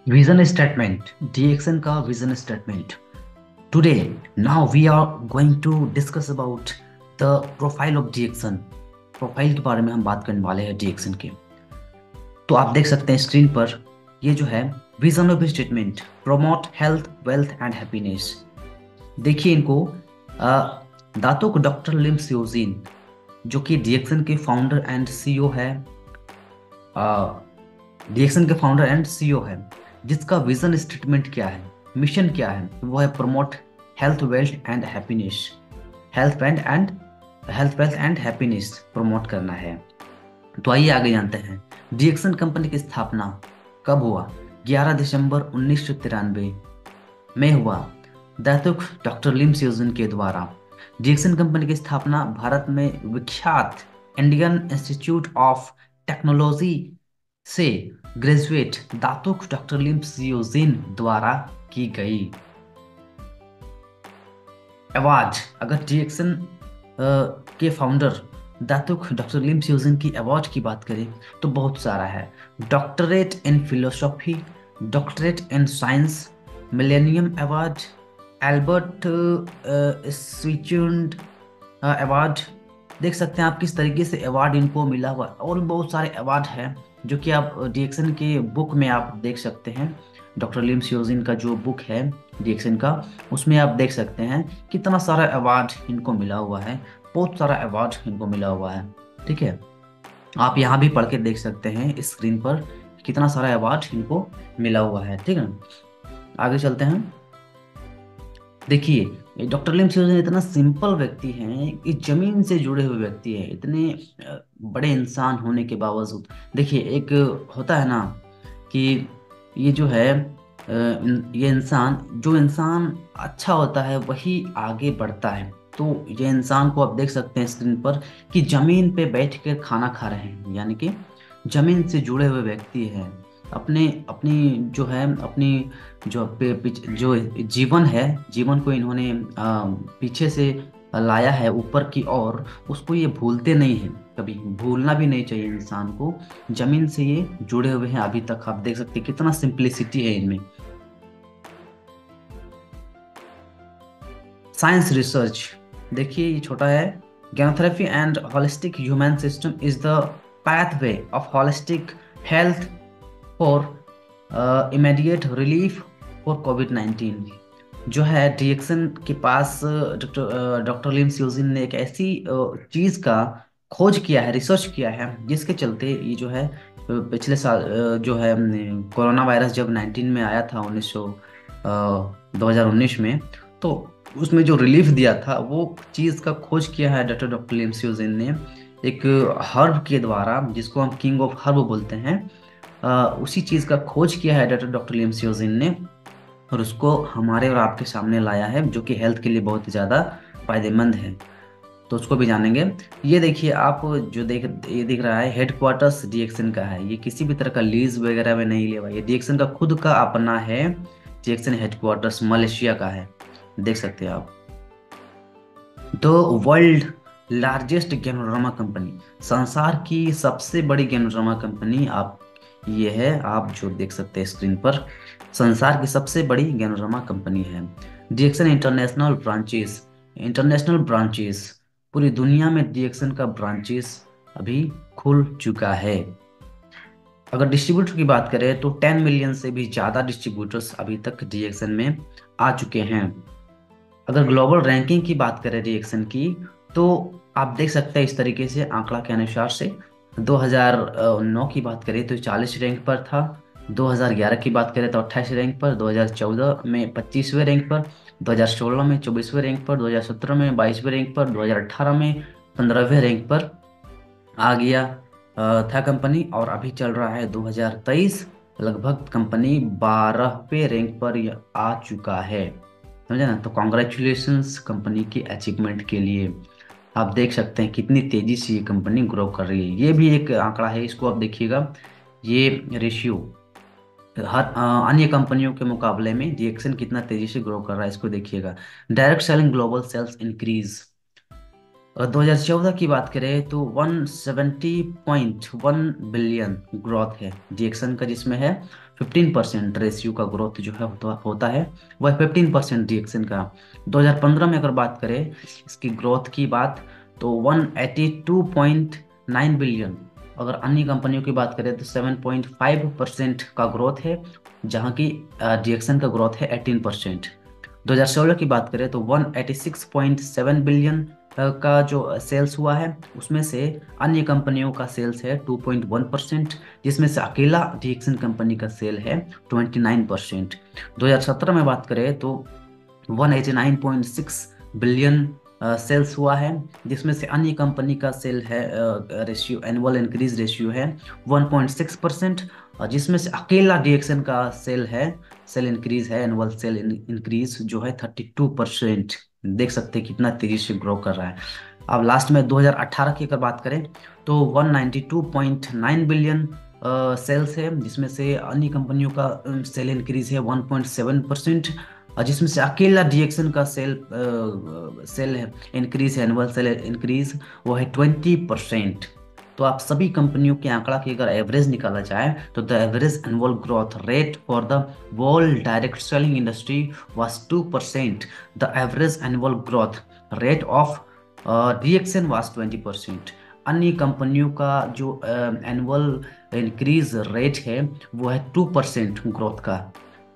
Vision statement, DXN का vision statement. Today now we are going to discuss about the profile of DXN. Profile के बारे में हम बात करने वाले हैं डीएक्सन के। तो आप देख सकते हैं स्क्रीन पर, ये जो है vision of statement, promote health wealth and happiness. देखिए इनको, दातों को डॉक्टर लिम सियोजिन, जो कि डीएक्सन के फाउंडर एंड सीईओ है, डीएक्सन के फाउंडर एंड सीईओ है, जिसका विजन स्टेटमेंट क्या है, मिशन क्या है, वो है promote health wealth and happiness. Health wealth and health wealth and happiness promote करना है। तो आइए आगे जानते हैं। डीएक्सन कंपनी की स्थापना कब हुआ? 11 दिसंबर 1993 में हुआ, दैतुक डॉक्टर लिम सियोजिन के द्वारा। डीएक्सन कंपनी की स्थापना भारत में विख्यात इंडियन इंस्टीट्यूट ऑफ टेक्नोलॉजी से ग्रेजुएट दातुक डॉक्टर लिम सियोजिन द्वारा की गई। अवार्ड, अगर डीएक्सन के फाउंडर दातुक डॉक्टर लिम सियोजिन की अवार्ड की बात करें तो बहुत सारा है। Doctorate in philosophy, doctorate in science, millennium award, Albert स्विचुंड अवार्ड। देख सकते हैं आप किस तरीके से अवार्ड इनको मिला हुआ है। और भी बहुत सारे अवार्ड हैं जो कि आप डीएक्सन के बुक में आप देख सकते हैं। डॉक्टर लिम सियोजिन का जो बुक है डीएक्सन का, उसमें आप देख सकते हैं कितना सारा अवार्ड इनको मिला हुआ है। बहुत सारा अवार्ड इनको मिला हुआ है। ठीक है, आप यहाँ भी पढ़ के देख सकते हैं स्क्रीन पर कितना सारा अवार्ड इनको मिला हुआ है। ठीक है, आगे चलते हैं। देखिए डॉक्टर लिम सियोजिन इतना सिंपल व्यक्ति हैं कि जमीन से जुड़े हुए व्यक्ति हैं, इतने बड़े इंसान होने के बावजूद। देखिए एक होता है ना कि ये जो है ये इंसान, जो इंसान अच्छा होता है वही आगे बढ़ता है। तो ये इंसान को आप देख सकते हैं स्क्रीन पर कि जमीन पे बैठ कर खाना खा रहे हैं, यानी कि जमीन से जुड़े हुए व्यक्ति हैं। अपने अपनी जो है अपनी जो जो जीवन है, जीवन को इन्होंने पीछे से लाया है ऊपर की ओर, उसको ये भूलते नहीं हैं, कभी भूलना भी नहीं चाहिए इंसान को। जमीन से ये जुड़े हुए हैं अभी तक। आप देख सकते हैं कितना सिंप्लिसिटी है इनमें। साइंस रिसर्च, देखिए ये छोटा है। Gyan therapy and holistic human system is the pathway of holistic health for immediate relief for COVID-19। जो है डीएक्सन के पास डॉक्टर लिम सियोजिन ने एक ऐसी चीज का खोज किया है, रिसर्च किया है, जिसके चलते ये जो है पिछले साल जो है कोरोना वायरस जब 19 में आया था 2019 में, तो उसमें जो रिलीफ दिया था वो चीज का खोज किया है डॉक्टर लिम सियोजिन ने एक हर्ब के द्वारा, जिसको हम किंग ऑफ हर्ब बोलते हैं। उसी चीज का खोज किया है डॉक्टर लिम सियोजिन ने, और उसको हमारे और आपके सामने लाया है, जो कि हेल्थ के लिए बहुत ज़्यादा फायदेमंद है। तो उसको भी जानेंगे। ये देखिए आप जो ये दिख रहा है हेडक्वार्टर्स डीएक्सन का है। ये किसी भी तरह का लीज वगैरह में नहीं लिया हुआ, ये डीएक्सन का खुद का अपना है। डीएक्सन हेडक्वार्टर्स मलेशिया का है, देख सकते हैं आप। द वर्ल्ड लार्जेस्ट गैनोरामा कंपनी, संसार की सबसे बड़ी गैनोरामा कंपनी आप, ये है आप जो देख सकते हैं स्क्रीन पर, संसार की सबसे बड़ी गैनोरामा कंपनी है। डीएक्सन इंटरनेशनल ब्रांचेस, इंटरनेशनल ब्रांचेस, पूरी दुनिया में डीएक्सन का ब्रांचेस अभी खुल चुका है। अगर डिस्ट्रीब्यूटर की बात करें तो 10 मिलियन से भी ज़्यादा डिस्ट्रीब्यूटर्स अभी तक डीएक्सन में आ चुके हैं। अगर ग्लोबल रैंकिंग की बात करें रिएक्शन की, तो आप देख सकते हैं इस तरीके से आंकड़ा के अनुसार से 2009 की बात करें तो 40 रैंक पर था, 2011 की बात करें तो 28 रैंक पर, 2014 में 25वें रैंक पर, 2016 में 24वें रैंक पर, 2017 में 22वें रैंक पर, 2018 में 15वें रैंक पर आ गया था कंपनी। और अभी चल रहा है 2023, लगभग कंपनी 12वें रैंक पर आ चुका है। समझे ना? तो कॉन्ग्रेचुलेशंस कंपनी की अचीवमेंट के लिए। आप देख सकते हैं कितनी तेजी से ये कंपनी ग्रो कर रही है। ये भी एक आंकड़ा है, इसको आप देखिएगा। ये रेशियो हर अन्य कंपनियों के मुकाबले में डीएक्सन कितना तेजी से ग्रो कर रहा है, इसको देखिएगा। Direct selling global sales increase, 2014 की बात करें तो 170.1 बिलियन ग्रोथ है डीएक्सन का, जिसमें है 15% रेशियो का ग्रोथ जो है होता है, वह 15% डीएक्सन का। 2015 में अगर बात करें इसकी ग्रोथ की बात, तो 182.9 बिलियन। अगर अन्य कंपनियों की बात करें तो 7.5% का ग्रोथ है, जहाँ की डीएक्सन का ग्रोथ है 18%। 2016 की बात करें तो 186.7 बिलियन का जो सेल्स हुआ है, उसमें से अन्य कंपनियों का सेल्स है 2.1%, जिसमें से अकेला डीएक्सन कंपनी का सेल है 29%। 2017 में बात करें तो 189.6 बिलियन सेल्स हुआ है, जिसमें से अन्य कंपनी का सेल है रेशियो, एनुअल इंक्रीज रेशियो है 1.6%, और जिसमें से अकेला डीएक्सन का सेल इंक्रीज है, एनुअल सेल इंक्रीज जो है 32%। देख सकते हैं कितना तेजी से ग्रो कर रहा है। अब लास्ट में 2018 की अगर बात करें तो 192.9 बिलियन सेल्स है, जिसमें से अन्य कंपनियों का सेल इंक्रीज है 1.7%, और जिसमें से अकेला डीएक्सन का सेल इंक्रीज है, एनुअल सेल इंक्रीज वो है 20%। तो आप सभी कंपनियों के आंकड़ा की अगर एवरेज निकाला जाए तो the average annual growth rate for the world direct selling industry was 2%। The average annual growth rate of DXN was 20%। अन्य कंपनियों का जो एनुअल इंक्रीज रेट है वो है 2% ग्रोथ का,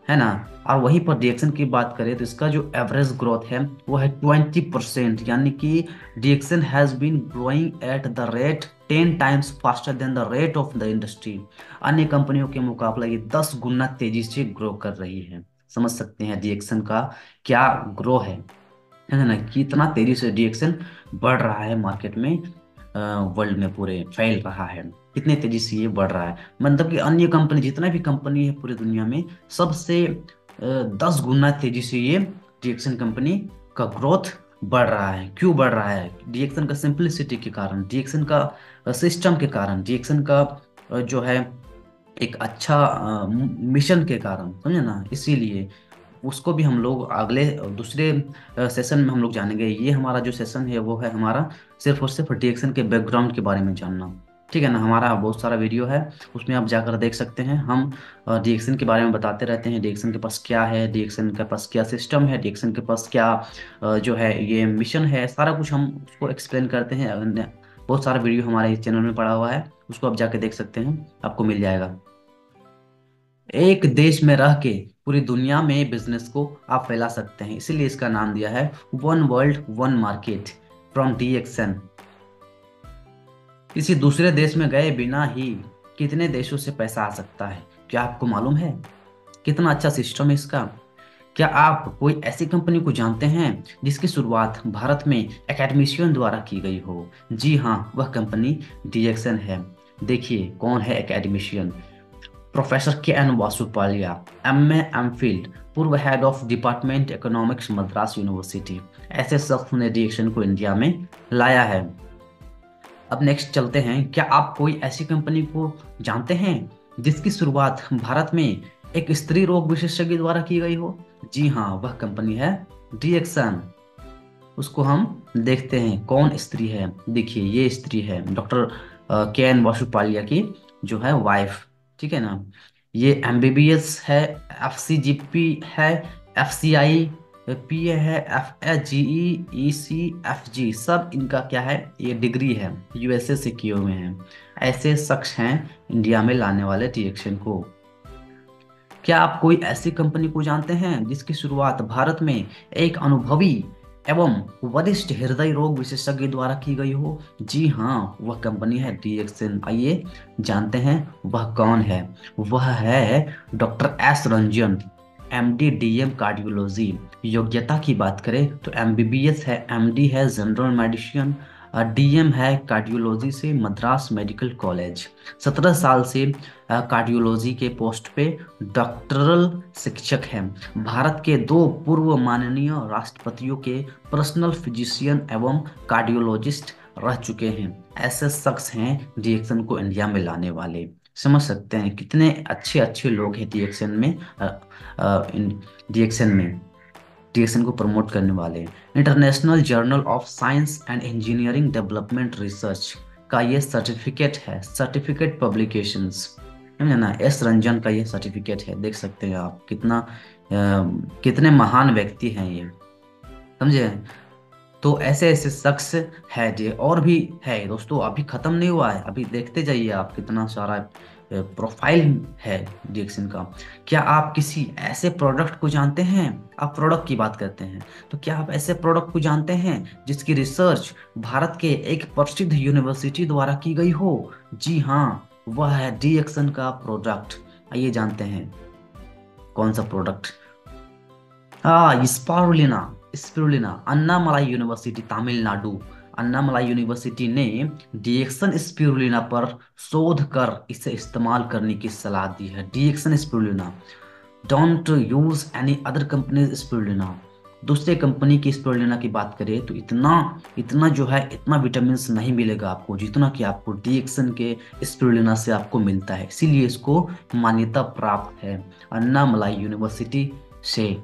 है ना। और वहीं पर डीएक्सन की बात करें तो इसका जो एवरेज ग्रोथ है वो है 20%, यानी कि DXN has been growing at the rate 10 times faster than the rate of the industry. अन्य कंपनियों के मुकाबले ये 10 गुना तेजी से ग्रो कर रही है। समझ सकते हैं डीएक्सन का क्या ग्रो है ना, कितना तेजी से डीएक्सन बढ़ रहा है मार्केट में, वर्ल्ड में पूरे फैल रहा है, कितने तेजी से ये बढ़ रहा है। मतलब कि अन्य कंपनी, जितना भी कंपनी है पूरी दुनिया में, सबसे 10 गुना तेजी से ये डीएक्सन कंपनी का ग्रोथ बढ़ रहा है। क्यों बढ़ रहा है? डीएक्सन का सिंपलिसिटी के कारण, डीएक्सन का सिस्टम के कारण, डीएक्सन का जो है एक अच्छा मिशन के कारण, समझे ना। इसीलिए उसको भी हम लोग अगले दूसरे सेशन में हम लोग जानेंगे। ये हमारा जो सेशन है वो है हमारा सिर्फ और सिर्फ डीएक्सन के बैकग्राउंड के बारे में जानना, ठीक है ना। हमारा बहुत सारा वीडियो है, उसमें आप जाकर देख सकते हैं। हम डीएक्सन के बारे में बताते रहते हैं, डीएक्सन के पास क्या है, डीएक्सन के पास क्या सिस्टम है, डीएक्सन के पास क्या जो है ये मिशन है, सारा कुछ हम उसको एक्सप्लेन करते हैं। बहुत सारा वीडियो हमारे चैनल में पड़ा हुआ है, उसको आप जाके देख सकते हैं, आपको मिल जाएगा। एक देश में रह के पूरी दुनिया में बिजनेस को आप फैला सकते हैं, इसीलिए इसका नाम दिया है one world one market from DXN. किसी दूसरे देश में गए बिना ही कितने देशों से पैसा आ सकता है, क्या आपको मालूम है? कितना अच्छा सिस्टम है इसका। क्या आप कोई ऐसी कंपनी को जानते हैं जिसकी शुरुआत भारत में एकेडमिशियन द्वारा की गई हो? जी हाँ, वह कंपनी डीएक्सन है। देखिए कौन है एकेडमिशियन। प्रोफेसर के एन वासुपालिया, एमए एमफिल, पूर्व head of department economics Madras university. ऐसे शख्स ने डीएक्सन को इंडिया में लाया है। अब नेक्स्ट चलते हैं। क्या आप कोई ऐसी कंपनी को जानते हैं जिसकी शुरुआत भारत में एक स्त्री रोग विशेषज्ञ द्वारा की गई हो? जी हाँ, वह कंपनी है डीएक्सन। उसको हम देखते हैं कौन स्त्री है। देखिए ये स्त्री है डॉक्टर के एन वासुपालिया की जो है वाइफ, ठीक है ना। ये एमबीबीएस है, एफसीजीपी है, एफसीआई पीए है, एफएचजीई, ईसीएफजी, सब इनका क्या है, ये डिग्री है, यूएसए से किए हुए हैं। ऐसे शख्स हैं इंडिया में लाने वाले डीएक्सन को। क्या आप कोई ऐसी कंपनी को जानते हैं जिसकी शुरुआत भारत में एक अनुभवी एवं वरिष्ठ हृदय रोग विशेषज्ञ द्वारा की गई हो? जी हाँ, वह कंपनी है डीएक्सन। आइए जानते हैं वह कौन है। वह है doctor S Ranjan, MD DM cardiology. योग्यता की बात करें तो एमबीबीएस है, एमडी है जनरल मेडिसिन, डीएम है कार्डियोलॉजी से मद्रास मेडिकल कॉलेज। 17 साल से कार्डियोलॉजी के पोस्ट पे डॉक्टरल शिक्षक हैं। भारत के 2 पूर्व माननीय राष्ट्रपतियों के पर्सनल फिजिशियन एवं कार्डियोलॉजिस्ट रह चुके हैं। ऐसे शख्स हैं डीएक्सन को इंडिया में लाने वाले। समझ सकते हैं कितने अच्छे अच्छे लोग हैं डीएक्सन में डीएक्सन को प्रमोट करने वाले। International journal of science and engineering development research का ये सर्टिफिकेट है, सर्टिफिकेट पब्लिकेशंस। समझे ना। एस रंजन का ये सर्टिफिकेट है, देख सकते हैं आप कितना कितने महान व्यक्ति हैं ये, समझे। तो ऐसे ऐसे शख्स है जी, और भी है दोस्तों, अभी खत्म नहीं हुआ है, अभी देखते जाइए आप, कितना सारा प्रोफाइल है डिएक्सन का। क्या आप किसी ऐसे प्रोडक्ट को जानते हैं, आप प्रोडक्ट की बात करते हैं, तो क्या आप ऐसे प्रोडक्ट को जानते हैं जिसकी रिसर्च भारत के एक प्रसिद्ध यूनिवर्सिटी द्वारा की गई हो? जी हाँ, वह है डिएक्सन का प्रोडक्ट। आइए जानते हैं कौन सा प्रोडक्ट। हाँ, spirulina. Spirulina, Annamalai university Tamil Nadu, Annamalai university ने डीएक्सन स्पिरुलिना पर शोध कर इसे इस्तेमाल करने की सलाह दी है। DXN spirulina, don't use any other companies spirulina. दूसरे कंपनी की स्पिरुलिना की बात करें तो इतना इतना जो है, इतना विटामिन नहीं मिलेगा आपको जितना कि आपको डीएक्सन के स्पिरुलिना से आपको मिलता है, इसीलिए इसको मान्यता प्राप्त है अन्नामलाई यूनिवर्सिटी से,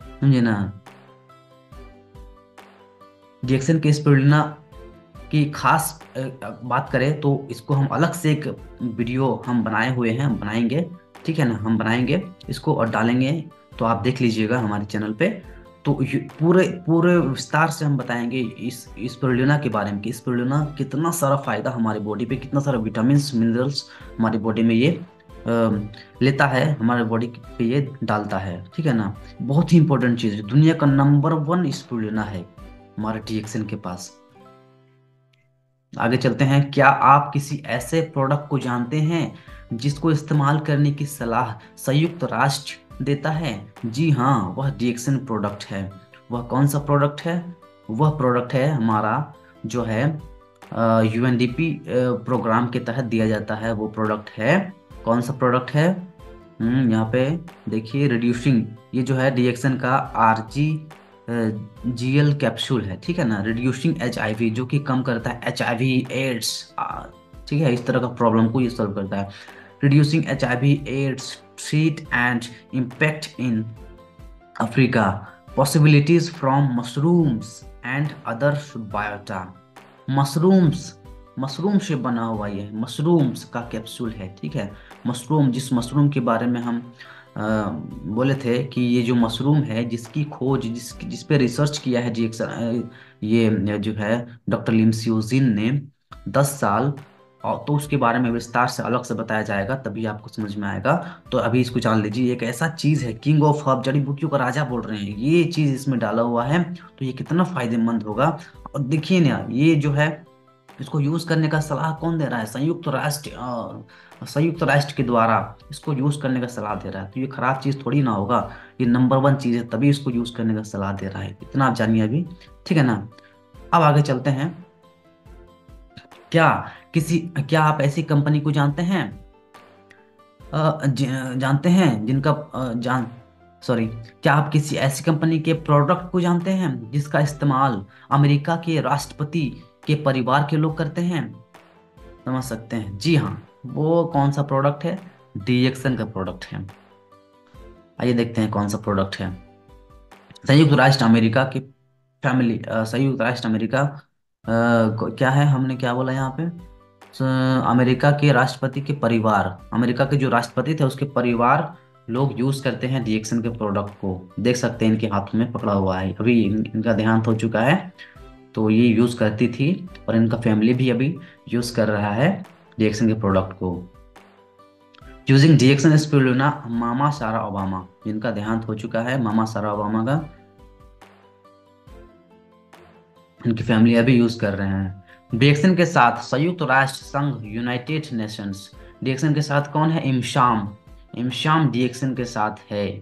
समझे ना। जैक्सन के स्पिरुलिना की खास बात करें तो इसको हम अलग से एक वीडियो हम बनाए हुए हैं, हम बनाएंगे, ठीक है ना, हम बनाएंगे इसको और डालेंगे, तो आप देख लीजिएगा हमारे चैनल पे। तो पूरे पूरे विस्तार से हम बताएंगे इस स्पिरुलिना के बारे में कि स्पिरुलिना कितना सारा फायदा हमारी बॉडी पे, कितना सारा विटामिन मिनरल्स हमारी बॉडी में ये लेता है, हमारे बॉडी पे ये डालता है, ठीक है ना। बहुत ही इंपॉर्टेंट चीज है, दुनिया का नंबर 1 स्पिरुलिना है हमारे डीएक्सन के पास। आगे चलते हैं। क्या आप किसी ऐसे प्रोडक्ट को जानते हैं जिसको इस्तेमाल करने की सलाह संयुक्त राष्ट्र देता है? जी हाँ, वह डीएक्सन प्रोडक्ट है। वह कौन सा प्रोडक्ट है? वह प्रोडक्ट है हमारा जो है यूएनडीपी प्रोग्राम के तहत दिया जाता है, वो प्रोडक्ट है। कौन सा प्रोडक्ट है? यहाँ पे देखिए, रिड्यूसिंग, ये जो है डीएक्सन का आरजी जीएल कैप्सूल है, ठीक है ना। रिड्यूसिंग एचआईवी, जो कि कम करता है एचआईवी एड्स, ठीक है, इस तरह का प्रॉब्लम को ये सॉल्व करता है। Reducing HIV AIDS threat and impact in Africa, possibilities from mushrooms and other biota. Mushrooms, mushroom से बना हुआ ये मशरूम्स का कैप्सूल है, ठीक है। मशरूम, जिस मशरूम के बारे में हम बोले थे कि ये जो मशरूम है जिसकी खोज, जिस पे रिसर्च किया है ये जो है डॉक्टर लिमस्यूजिन ने 10 साल, और तो उसके बारे में विस्तार से अलग से बताया जाएगा, तभी आपको समझ में आएगा। तो अभी इसको जान लीजिए, एक ऐसा चीज है, किंग ऑफ हर्ब, जड़ी बूटियों का राजा बोल रहे हैं, ये चीज इसमें डाला हुआ है, तो ये कितना फायदेमंद होगा। और देखिए ना, ये जो है इसको यूज करने का सलाह कौन दे रहा है? संयुक्त राष्ट्र के द्वारा इसको यूज करने का सलाह दे रहा है, तो ये खराब चीज थोड़ी ना होगा, ये नंबर 1 चीज है, तभी इसको यूज करने का सलाह दे रहा है। इतना आप जानिए अभी, ठीक है ना। अब आगे चलते हैं। क्या क्या आप ऐसी कंपनी को जानते हैं जानते हैं जिनका जान सॉरी क्या आप किसी ऐसी कंपनी के प्रोडक्ट को जानते हैं जिसका इस्तेमाल अमेरिका के राष्ट्रपति के परिवार के लोग करते हैं? समझ सकते हैं, जी हाँ, वो कौन सा प्रोडक्ट है? डीएक्सन का प्रोडक्ट है। आइए देखते हैं कौन सा प्रोडक्ट है। संयुक्त राष्ट्र अमेरिका की फैमिली, संयुक्त राष्ट्र अमेरिका क्या है, हमने क्या बोला यहाँ पे? अमेरिका के राष्ट्रपति के परिवार, अमेरिका के जो राष्ट्रपति थे उसके परिवार लोग यूज करते हैं डीएक्सन के प्रोडक्ट को। देख सकते हैं इनके हाथों में पकड़ा हुआ है, अभी इनका देहांत हो चुका है, तो ये यूज करती थी, और इनका फैमिली भी अभी यूज कर रहा है डीएक्सन के प्रोडक्ट को। यूजिंग डीएक्सन स्पिरुलिना, मामा सारा ओबामा, जिनका देहांत हो चुका है, मामा सारा ओबामा का, इनकी फैमिली अभी यूज कर रहे हैं। डीएक्सन के साथ संयुक्त राष्ट्र संघ, यूनाइटेड नेशंस, डीएक्सन के साथ कौन है? इमशाम, इमशाम डीएक्सन के साथ है।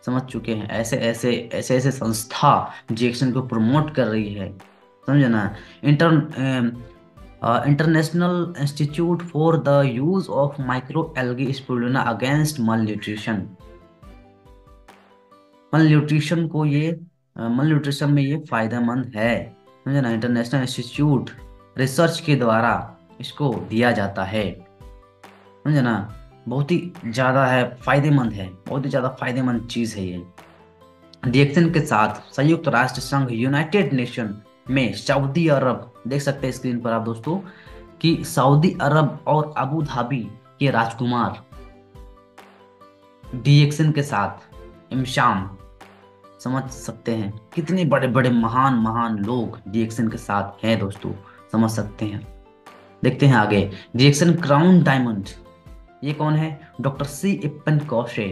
समझ चुके हैं, ऐसे ऐसे ऐसे ऐसे संस्था डीएक्सन को प्रमोट कर रही है, समझे ना। International institute for the use of micro algae spirulina against मल न्यूट्रिशन, मल न्यूट्रिशन को ये मल न्यूट्रिशन में ये फायदेमंद है, समझे ना। इंटरनेशनल इंस्टीट्यूट रिसर्च के द्वारा इसको दिया जाता है, समझे ना। बहुत ही ज्यादा है, फायदेमंद है, बहुत ही ज्यादा फायदेमंद चीज है ये। डीएक्सन के साथ संयुक्त राष्ट्र संघ, यूनाइटेड नेशन में सऊदी अरब, देख सकते हैं स्क्रीन पर आप दोस्तों कि सऊदी अरब और अबू धाबी के राजकुमार डीएक्सन के साथ इमशाम, समझ सकते हैं कितने बड़े बड़े महान महान लोग डीएक्सन के साथ हैं दोस्तों, समझ सकते हैं। देखते हैं आगे, डीएक्सन क्राउन डायमंड, ये कौन है? डॉक्टर सी इप्पन कौशे,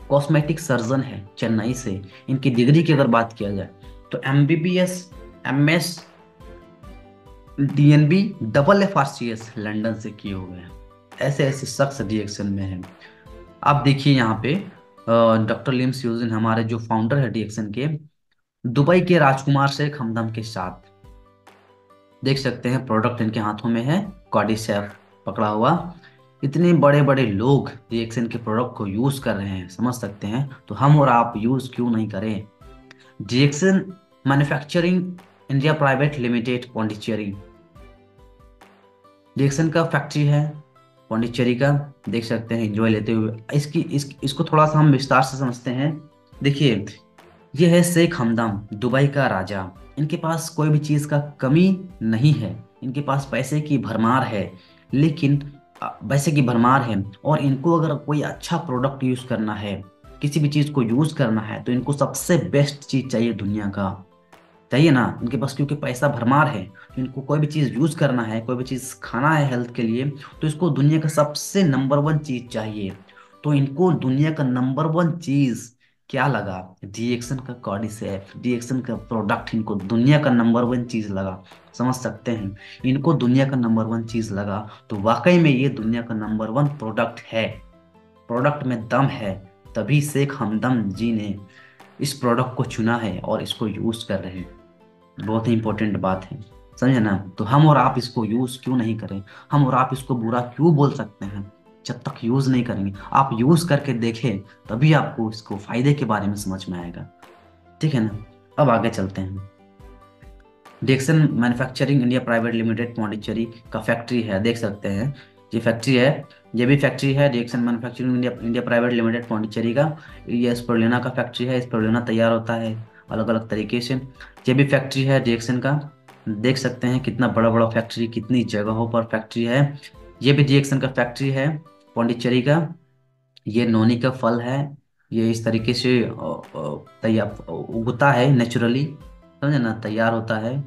कॉस्मेटिक सर्जन है चेन्नई से। इनकी डिग्री की अगर बात किया जाए तो MBBS, MS, DNB, double FRCS London से किए हुए हैं। ऐसे ऐसे शख्स डीएक्सन में हैं। आप देखिए यहाँ पे डॉक्टर लिम स्यूजिन हमारे जो फाउंडर है डीएक्सन के, दुबई के राजकुमार शेख हमदम के साथ। देख सकते हैं प्रोडक्ट इनके हाथों में है, कॉर्डिसेफ पकड़ा हुआ। इतने बड़े बड़े लोग डीएक्सन के प्रोडक्ट को यूज कर रहे हैं, समझ सकते हैं, तो हम और आप यूज क्यों नहीं करें? DXN manufacturing India private limited Pondicherry, DXN का फैक्ट्री है पौंडीचेरी का। देख सकते हैं एंजॉय लेते हुए। इसको थोड़ा सा हम विस्तार से समझते हैं। देखिए, ये है शेख हमदम, दुबई का राजा। इनके पास कोई भी चीज़ का कमी नहीं है, इनके पास पैसे की भरमार है। लेकिन पैसे की भरमार है, और इनको अगर कोई अच्छा प्रोडक्ट यूज़ करना है, किसी भी चीज़ को यूज़ करना है, तो इनको सबसे बेस्ट चीज़ चाहिए दुनिया का, चाहिए ना इनके पास, क्योंकि पैसा भरमार है। तो इनको कोई भी चीज़ यूज़ करना है, कोई भी चीज़ खाना है हेल्थ के लिए, तो इसको दुनिया का सबसे नंबर वन चीज़ चाहिए। तो इनको दुनिया का नंबर वन चीज़ क्या लगा? डीएक्सन का कॉर्डिसेप, डीएक्सन का प्रोडक्ट इनको दुनिया का नंबर वन चीज़ लगा, समझ सकते हैं। इनको दुनिया का नंबर वन चीज़ लगा, तो वाकई में ये दुनिया का नंबर वन प्रोडक्ट है, प्रोडक्ट में दम है। तभी शेख हमदम जी ने इस प्रोडक्ट को चुना है और इसको यूज़ कर रहे हैं। बहुत ही इंपॉर्टेंट बात है, समझे ना? तो हम और आप इसको यूज क्यों नहीं करें? हम और आप इसको बुरा क्यों बोल सकते हैं? जब तक यूज नहीं करेंगे, आप यूज करके देखें, तभी आपको इसको फायदे के बारे में समझ में आएगा। ठीक है ना? अब आगे चलते हैं। Dixon manufacturing India private limited Pondicherry का फैक्ट्री है, देख सकते हैं ये फैक्ट्री है। ये भी फैक्ट्री है Dixon manufacturing India private limited Pondicherry का। ये स्पोरुलिना का फैक्ट्री है, स्पोरुलिना तैयार होता है अलग अलग तरीके से। ये भी फैक्ट्री है डिक्सन का। देख सकते हैं कितना बड़ा बड़ा फैक्ट्री, कितनी जगहों पर फैक्ट्री है। ये भी डिक्सन का फैक्ट्री है पौंडीचेरी का। ये नोनी का फल है, ये इस तरीके से तैयार उगता है नेचुरली, समझे ना, तैयार होता है।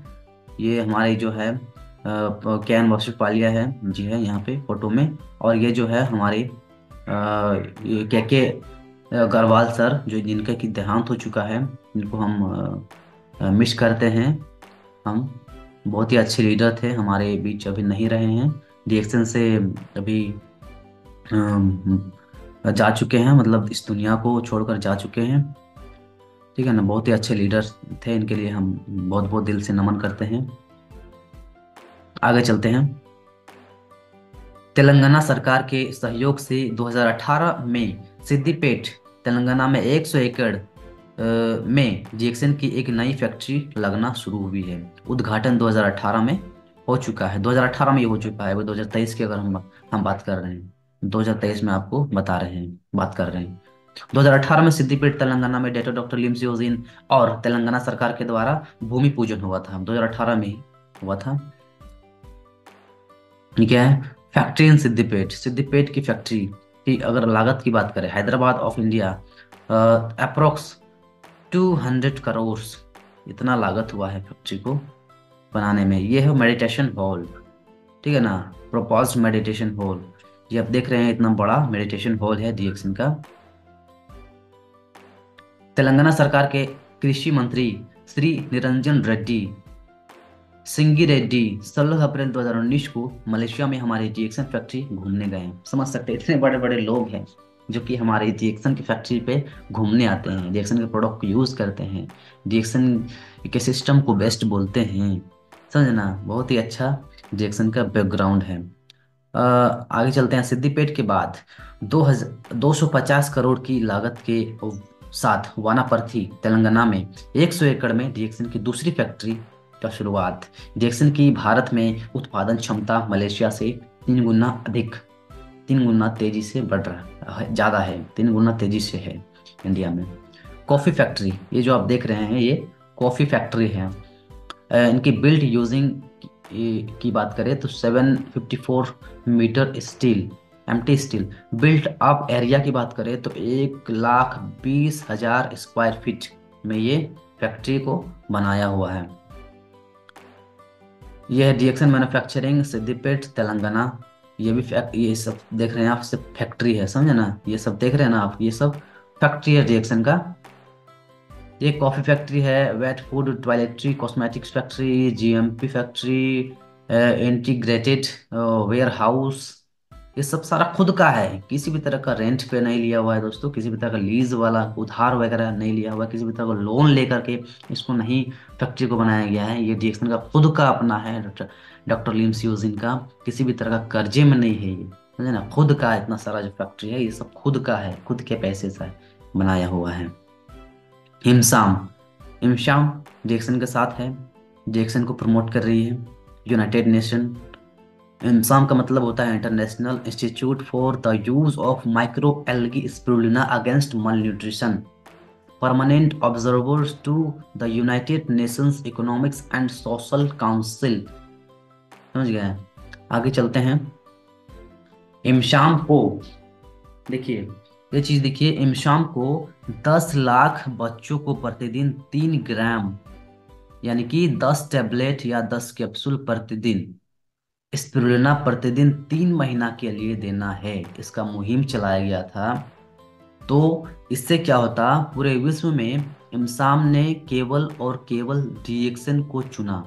ये हमारे जो है कैन वशिपालिया है जी, है यहाँ पे फोटो में। और ये जो है हमारे ये के अग्रवाल सर, जो जिनका की देहांत हो चुका है, इनको हम मिस करते हैं। हम बहुत ही अच्छे लीडर थे, हमारे बीच अभी नहीं रहे हैं, डीएक्सन से अभी जा चुके हैं, मतलब इस दुनिया को छोड़कर जा चुके हैं। ठीक है ना? बहुत ही अच्छे लीडर थे, इनके लिए हम बहुत बहुत दिल से नमन करते हैं। आगे चलते हैं। तेलंगाना सरकार के सहयोग से 2018 में सिद्दीपेट तेलंगाना में 100 एकड़ में डीएक्सन की एक नई फैक्ट्री लगना शुरू हुई है। उद्घाटन 2018 में हो चुका है, 2018 में ये हो चुका है। वो 2023 की अगर हम बात कर रहे हैं, 2023 में आपको बता रहे हैं, बात कर रहे हैं। 2018 में सिद्दीपेट तेलंगाना में डेटो डॉक्टर लिम्सियोजिन और तेलंगाना सरकार के द्वारा भूमि पूजन हुआ था, 2018 में ही हुआ था। ये क्या है? फैक्ट्री इन सिद्दीपेट, सिद्दीपेट की फैक्ट्री की अगर लागत की बात करें, Hyderabad of India, approx 200 crore इतना लागत हुआ है फैक्ट्री को बनाने में। ये है मेडिटेशन हॉल, ठीक है ना, प्रोपोज्ड मेडिटेशन हॉल। ये आप देख रहे हैं इतना बड़ा मेडिटेशन हॉल है डीएक्सन का। तेलंगाना सरकार के कृषि मंत्री श्री निरंजन रेड्डी सिंगी रेड्डी 16 अप्रैल 2019 को मलेशिया में हमारे डीएक्सन फैक्ट्री घूमने गए। समझ सकते हैं इतने बड़े बड़े लोग हैं जो कि हमारे डीएक्सन की फैक्ट्री पे घूमने आते हैं, डीएक्सन के प्रोडक्ट को यूज़ करते हैं, डीएक्सन के सिस्टम को बेस्ट बोलते हैं। समझना, बहुत ही अच्छा डीएक्सन का बैकग्राउंड है। आगे चलते हैं। सिद्दीपेट के बाद 250 करोड़ की लागत के साथ वानापर्थी तेलंगाना में 100 एकड़ में डीएक्सन की दूसरी फैक्ट्री का शुरुआत। डीएक्सन की भारत में उत्पादन क्षमता मलेशिया से 3 गुना अधिक, 3 गुना तेजी से बढ़ रहा है, ज़्यादा है, 3 गुना तेजी से है इंडिया में। कॉफ़ी फैक्ट्री, ये जो आप देख रहे हैं ये कॉफ़ी फैक्ट्री है। इनकी बिल्ड यूजिंग की बात करें तो 754 meter steel empty steel. Built up area की बात करें तो 1,20,000 स्क्वायर फीट में ये फैक्ट्री को बनाया हुआ है। ये है डीएक्सन मैन्युफैक्चरिंग, सिद्दीपेट तेलंगाना। ये भी ये सब देख रहे हैं आप, सब फैक्ट्री है, समझे ना, ये सब देख रहे हैं ना आप, ये सब फैक्ट्री है डीएक्सन का। ये कॉफी फैक्ट्री है, wet food toiletry cosmetics factory, GMP factory, integrated warehouse. ये सब सारा खुद का है, किसी भी तरह का रेंट पे नहीं लिया हुआ है दोस्तों, किसी भी तरह का लीज वाला उधार वगैरह नहीं लिया हुआ है, किसी भी तरह का लोन लेकर के इसको नहीं फैक्ट्री को बनाया गया है। ये डीएक्सन का खुद का अपना है, डॉक्टर डॉक्टर लिम्स यूजिन का, किसी भी तरह का कर्जे में नहीं है ये, समझे ना। खुद का इतना सारा जो फैक्ट्री है ये सब खुद का है, खुद के पैसे से बनाया हुआ है। हिमसाम, हिमशाम जैक्सन के साथ है, जैक्सन को प्रमोट कर रही है यूनाइटेड नेशन। हिमसाम का मतलब होता है international institute for the use of micro algae spirulina against malnutrition, permanent observers to the United Nations economics and social council. समझ गए। आगे चलते हैं। इमशाम को देखिए, ये चीज देखिए, इमशाम को 10 लाख बच्चों को प्रतिदिन 3 ग्राम, यानी कि 10 टैबलेट या 10 कैप्सूल प्रतिदिन स्पिरुलिना प्रतिदिन 3 महीना के लिए देना है। इसका मुहिम चलाया गया था। तो इससे क्या होता, पूरे विश्व में इमसाम ने केवल और केवल डीएक्सन को चुना।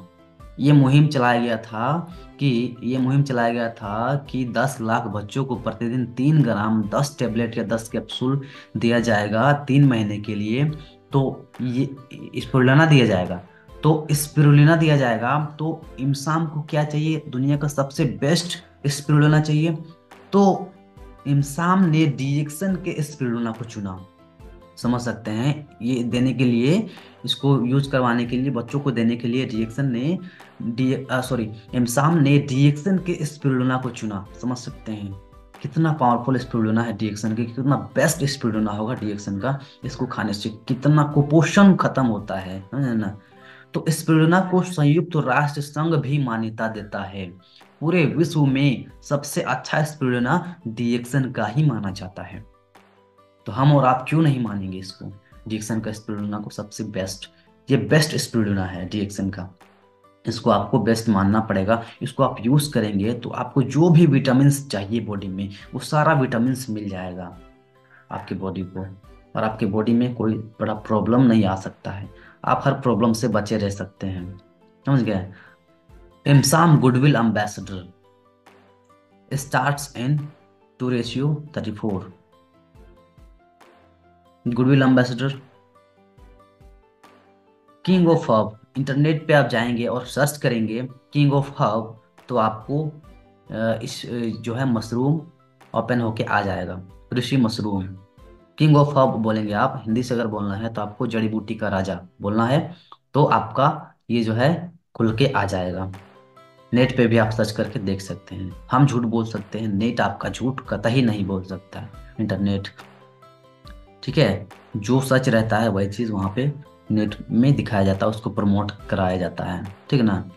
ये मुहिम चलाया गया था कि कि 10 लाख बच्चों को प्रतिदिन 3 ग्राम 10 टैबलेट या 10 कैप्सूल दिया जाएगा 3 महीने के लिए। तो ये स्पिरुलिना दिया जाएगा, तो इमसाम को क्या चाहिए, दुनिया का सबसे बेस्ट स्पिरुलिना चाहिए। तो इमसाम ने डीएक्सन के स्पिरुलिना को चुना। समझ सकते हैं, ये देने के लिए, इसको यूज करवाने के लिए, बच्चों को देने के लिए इमसाम ने डीएक्सन के स्पिरुलिना को चुना। समझ सकते हैं कितना पावरफुल स्पिरुलिना है डीएक्सन के, कितना बेस्ट स्पिरुलिना होगा डीएक्सन का। इसको खाने से कितना कुपोषण खत्म होता है ना। तो स्पिरुलिना को संयुक्त राष्ट्र संघ भी मान्यता देता है। पूरे विश्व में सबसे अच्छा स्पिरुलिना डीएक्सन का ही माना जाता है। तो हम और आप क्यों नहीं मानेंगे इसको, डीएक्सन का स्पिरुलिना को सबसे बेस्ट। ये बेस्ट स्पिरुलिना है डीएक्सन का, इसको आपको बेस्ट मानना पड़ेगा। इसको आप यूज करेंगे तो आपको जो भी विटामिन चाहिए बॉडी में, वो सारा विटामिन मिल जाएगा आपके बॉडी को, और आपके बॉडी में कोई बड़ा प्रॉब्लम नहीं आ सकता है। आप हर प्रॉब्लम से बचे रह सकते हैं। समझ गए। IMSAM goodwill ambassador starts in 2:34। Goodwill ambassador, king of herb. Internet पे आप जाएंगे और सर्च करेंगे किंग ऑफ हब, तो आपको इस जो है मशरूम ओपन होके आ जाएगा, ऋषि मशरूम। किंग ऑफ हब बोलेंगे आप, हिंदी से अगर बोलना है तो आपको जड़ी बूटी का राजा बोलना है, तो आपका ये जो है खुल के आ जाएगा। नेट पे भी आप सर्च करके देख सकते हैं। हम झूठ बोल सकते हैं, नेट आपका झूठ कतई नहीं बोल सकता है, इंटरनेट। ठीक है, जो सच रहता है वही चीज़ वहाँ पे नेट में दिखाया जाता है, उसको प्रमोट कराया जाता है। ठीक है ना।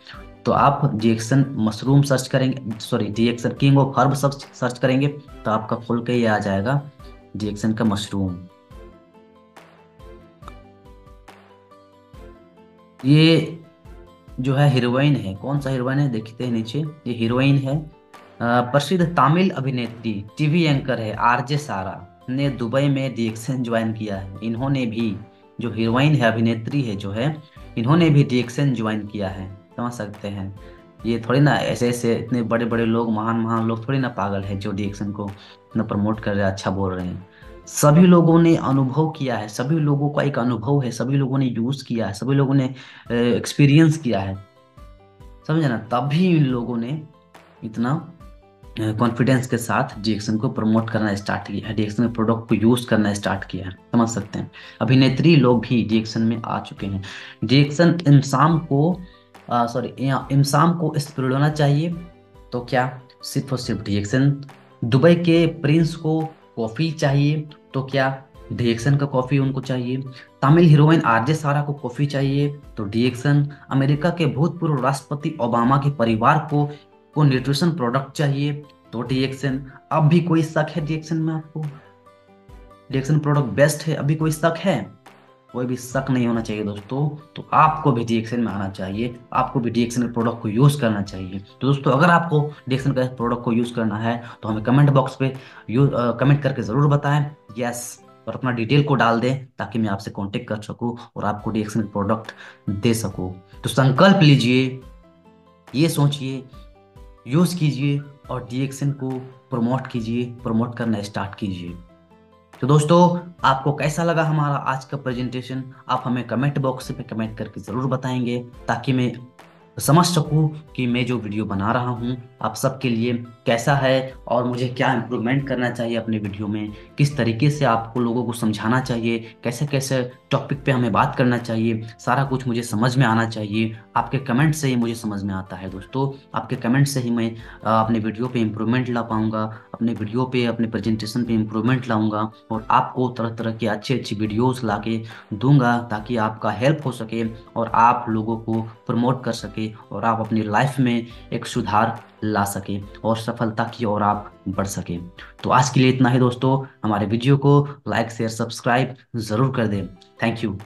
तो आप डीएक्सन मशरूम सर्च करेंगे, sorry DXN king of herb search करेंगे तो आपका खुल के ये आ जाएगा डीएक्सन का मशरूम। ये जो है हीरोइन है, कौन सा हीरोइन है देखते हैं नीचे। ये हीरोइन है प्रसिद्ध तमिल अभिनेत्री, टीवी एंकर है आरजे सारा ने दुबई में डीएक्सन ज्वाइन किया है। इन्होंने भी, जो हीरोइन है, अभिनेत्री है जो है, इन्होंने भी डीएक्सन ज्वाइन किया है। समझ सकते हैं। ये थोड़ी ना ऐसे ऐसे इतने बड़े बड़े लोग, महान महान लोग थोड़ी ना पागल है जो डीएक्सन को इतना प्रमोट कर रहे हैं, अच्छा बोल रहे हैं। सभी लोगों ने अनुभव किया है, सभी लोगों का एक अनुभव है, सभी लोगों ने यूज किया है, सभी लोगों ने एक्सपीरियंस किया है, समझे ना। तभी इन लोगों ने इतना कॉन्फिडेंस के साथ डीएक्सन को प्रमोट करना स्टार्ट किया है, डीएक्सन के प्रोडक्ट को यूज करना स्टार्ट किया है। समझ सकते हैं। अभिनेत्री लोग भी डीएक्सन में आ चुके हैं। डीएक्सन इमसाम को स्पिरुलिना चाहिए, तो क्या सिर्फ और सिर्फ डीएक्सन। दुबई के प्रिंस को कॉफी चाहिए, तो क्या डीएक्सन का कॉफी उनको चाहिए। तमिल हीरोइन आरजे सारा को कॉफी चाहिए, तो डीएक्सन। अमेरिका के भूतपूर्व राष्ट्रपति ओबामा के परिवार को न्यूट्रिशन प्रोडक्ट चाहिए, तो डीएक्सएन, अब भी कोई शक है डीएक्सएन में आपको? डीएक्सएन प्रोडक्ट बेस्ट है, अभी कोई शक है? कोई भी शक नहीं होना चाहिए दोस्तों। तो आपको भी डीएक्सएन में आना चाहिए, आपको भी डीएक्सएन के प्रोडक्ट को यूज करना चाहिए। तो दोस्तों अगर आपको डीएक्सएन का प्रोडक्ट को यूज करना है तो हमें कमेंट बॉक्स पे कमेंट करके जरूर बताएं यस, और अपना डिटेल को डाल दें ताकि मैं आपसे कांटेक्ट कर सकूं और आपको डीएक्सएन प्रोडक्ट दे सकूं। तो संकल्प लीजिए, ये सोचिए, यूज कीजिए और डीएक्सएन को प्रमोट कीजिए, प्रमोट करना स्टार्ट कीजिए। तो दोस्तों आपको कैसा लगा हमारा आज का प्रेजेंटेशन, आप हमें कमेंट बॉक्स पे कमेंट करके ज़रूर बताएंगे ताकि मैं समझ सकूं कि मैं जो वीडियो बना रहा हूं आप सबके लिए कैसा है और मुझे क्या इम्प्रूवमेंट करना चाहिए अपने वीडियो में, किस तरीके से आपको लोगों को समझाना चाहिए, कैसे कैसे टॉपिक पे हमें बात करना चाहिए, सारा कुछ मुझे समझ में आना चाहिए। आपके कमेंट से ही मुझे समझ में आता है दोस्तों, आपके कमेंट से ही मैं अपने वीडियो पे इम्प्रूवमेंट ला पाऊंगा, अपने वीडियो पे अपने प्रेजेंटेशन पे इम्प्रूवमेंट लाऊंगा और आपको तरह तरह की अच्छी अच्छी वीडियोस ला के दूंगा ताकि आपका हेल्प हो सके और आप लोगों को प्रमोट कर सके और आप अपनी लाइफ में एक सुधार ला सके और सफलता की ओर आप बढ़ सके। तो आज के लिए इतना ही दोस्तों, हमारे वीडियो को लाइक शेयर सब्सक्राइब जरूर कर दें। Thank you.